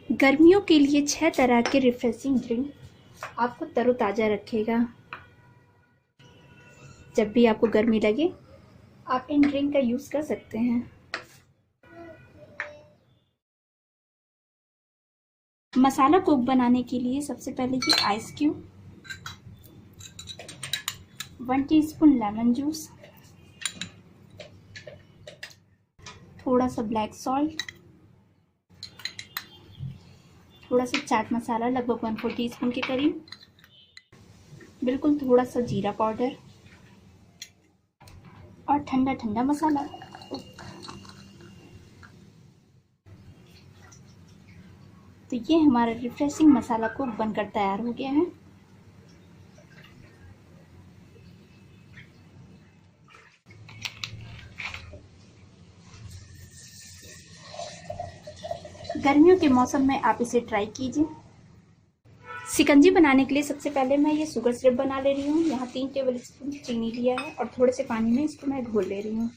गर्मियों के लिए 6 तरह के रिफ्रेशिंग ड्रिंक आपको तरोताज़ा रखेगा। जब भी आपको गर्मी लगे आप इन ड्रिंक का यूज़ कर सकते हैं। मसाला कोक बनाने के लिए सबसे पहले ये ice cube, 1 teaspoon lemon juice, थोड़ा सा ब्लैक सॉल्ट, थोड़ा सा चाट मसाला लगभग 1/4 टीस्पून के करीब, बिल्कुल थोड़ा सा जीरा पाउडर और ठंडा ठंडा मसाला। तो ये हमारा रिफ्रेशिंग मसाला कोक बनकर तैयार हो गया है। गर्मियों के मौसम में आप इसे ट्राई कीजिए। शिकंजी बनाने के लिए सबसे पहले मैं ये शुगर सिरप बना ले रही हूँ। यहाँ 3 टेबल स्पून चीनी लिया है और थोड़े से पानी में इसको मैं घोल ले रही हूँ।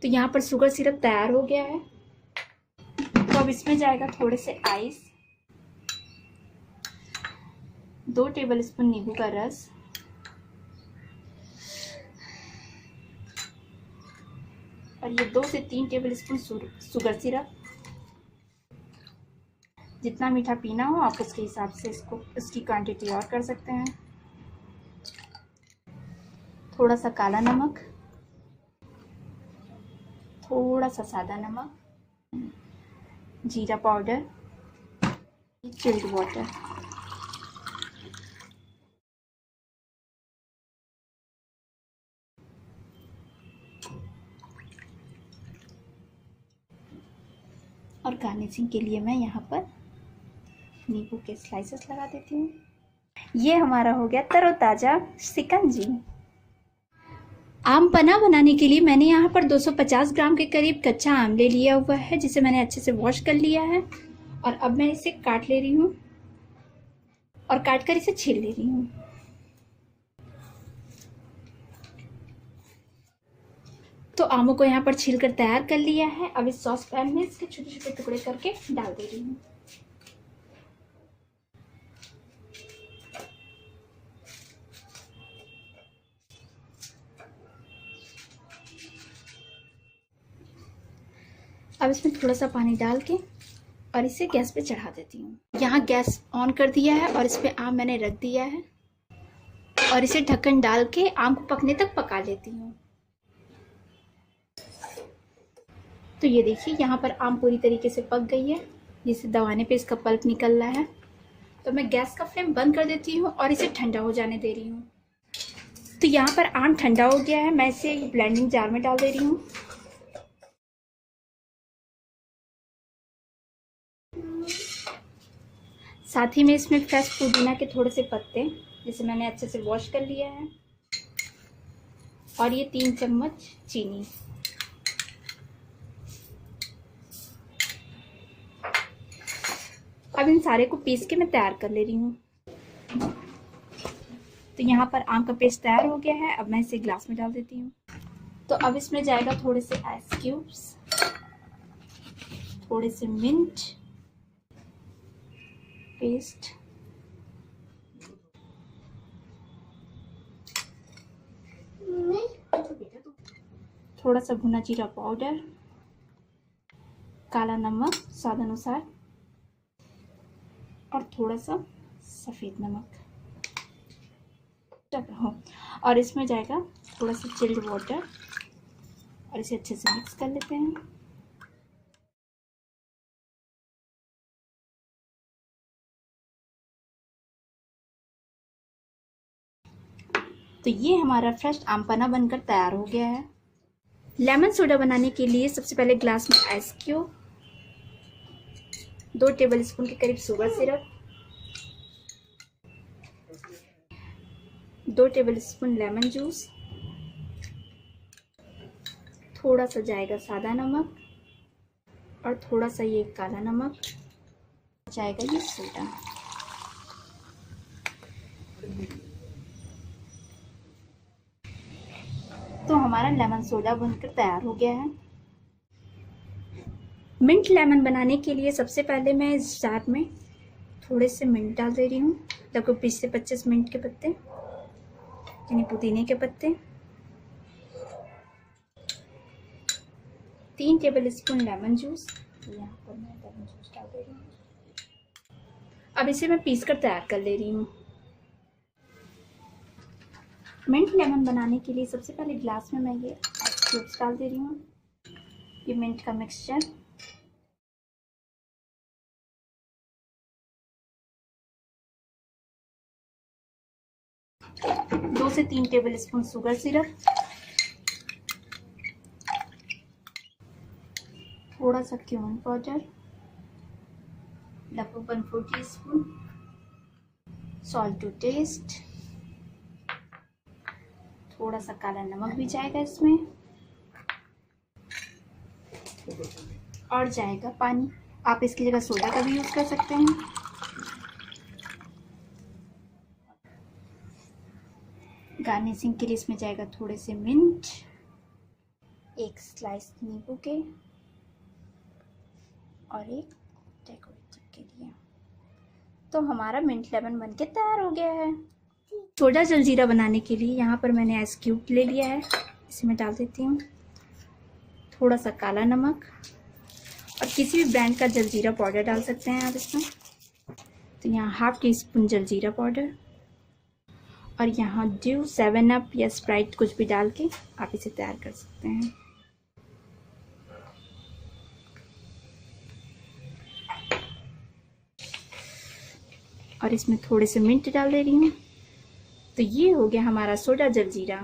तो यहाँ पर शुगर सिरप तैयार हो गया है। तो अब इसमें जाएगा थोड़े से आइस, 2 टेबल स्पून नींबू का रस, और ये 2 से 3 टेबल स्पून शुगर सिरप। जितना मीठा पीना हो आप उसके हिसाब से इसकी क्वांटिटी और कर सकते हैं। थोड़ा सा काला नमक, थोड़ा सा सादा नमक, जीरा पाउडर, चिल्ड वाटर। और गार्निशिंग के लिए मैं यहाँ पर नींबू के स्लाइसेस लगा देती हूँ। ये हमारा हो गया तरोताज़ा शिकंजी। आम पन्ना बनाने के लिए मैंने यहाँ पर 250 ग्राम के करीब कच्चा आम ले लिया हुआ है, जिसे मैंने अच्छे से वॉश कर लिया है। और अब मैं इसे काट ले रही हूँ और काट कर इसे छील ले रही हूँ। तो आमों को यहाँ पर छील कर तैयार कर लिया है। अब इस सॉस पैन में इसके छोटे छोटे टुकड़े करके डाल दे रही हूँ। अब इसमें थोड़ा सा पानी डाल के और इसे गैस पे चढ़ा देती हूँ। यहाँ गैस ऑन कर दिया है और इस पे आम मैंने रख दिया है और इसे ढक्कन डाल के आम को पकने तक पका लेती हूँ। तो ये देखिए यहाँ पर आम पूरी तरीके से पक गई है। जिसे दबाने पे इसका पल्प निकल रहा है। तो मैं गैस का फ्लेम बंद कर देती हूँ और इसे ठंडा हो जाने दे रही हूँ। तो यहाँ पर आम ठंडा हो गया है। मैं इसे ब्लेंडिंग जार में डाल दे रही हूँ। साथ ही में इसमें फ्रेश पुदीना के थोड़े से पत्ते, जिसे मैंने अच्छे से वॉश कर लिया है, और ये 3 चम्मच चीनी। अब इन सारे को पीस के मैं तैयार कर ले रही हूँ। तो यहाँ पर आम का पेस्ट तैयार हो गया है। अब मैं इसे ग्लास में डाल देती हूँ। तो अब इसमें जाएगा थोड़े से आइस क्यूब्स, थोड़े से मिंट पेस्ट, थोड़ा सा भुना जीरा पाउडर, काला नमक स्वाद अनुसार, और थोड़ा सा सफ़ेद नमक। और इसमें जाएगा थोड़ा सा चिल्ड वाटर और इसे अच्छे से मिक्स कर लेते हैं। तो ये हमारा फ्रेश आम पन्ना बनकर तैयार हो गया है। लेमन सोडा बनाने के लिए सबसे पहले ग्लास में आइस क्यूब, 2 टेबल स्पून के करीब sugar syrup, 2 table spoon lemon juice, थोड़ा सा जाएगा सादा नमक और थोड़ा सा ये काला नमक, जाएगा ये सोडा। तो हमारा लेमन सोडा बनकर तैयार हो गया है। मिंट लेमन बनाने के लिए सबसे पहले मैं इस जार में थोड़े से मिंट डाल दे रही हूँ, लगभग 20 से 25 मिंट के पत्ते, यानी पुदीने के पत्ते, 3 टेबलस्पून लेमन जूस, यहाँ पर मैं लेमन जूस डाल दे रही हूँ। अब इसे मैं पीस कर तैयार कर ले रही हूँ। मिंट लेमन बनाने के लिए सबसे पहले ग्लास में मैं ये आइस क्यूब्स डाल दे रही हूँ, ये मिंट का मिक्सचर, दो से 3 टेबलस्पून शुगर सिरप, थोड़ा सा क्यूमिन पाउडर, लगभग 1/4 टीस्पून, सॉल्ट टू टेस्ट, थोड़ा सा काला नमक भी जाएगा इसमें, और जाएगा पानी। आप इसकी जगह सोडा का भी यूज कर सकते हैं। गार्निशिंग के लिए इसमें जाएगा थोड़े से मिंट, एक स्लाइस नींबू के, और एक डेकोरेटिव के लिए। तो हमारा मिंट लेमन बनके तैयार हो गया है। सोडा जलजीरा बनाने के लिए यहाँ पर मैंने आइस क्यूब ले लिया है, इसे मैं डाल देती हूँ, थोड़ा सा काला नमक, और किसी भी ब्रांड का जलजीरा पाउडर डाल सकते हैं आप इसमें। तो यहाँ 1/2 टीस्पून जलजीरा पाउडर, और यहाँ ड्यू, 7 अप या स्प्राइट कुछ भी डाल के आप इसे तैयार कर सकते हैं। और इसमें थोड़े से मिंट डाल दे रही हूँ। तो ये हो गया हमारा सोडा जलजीरा।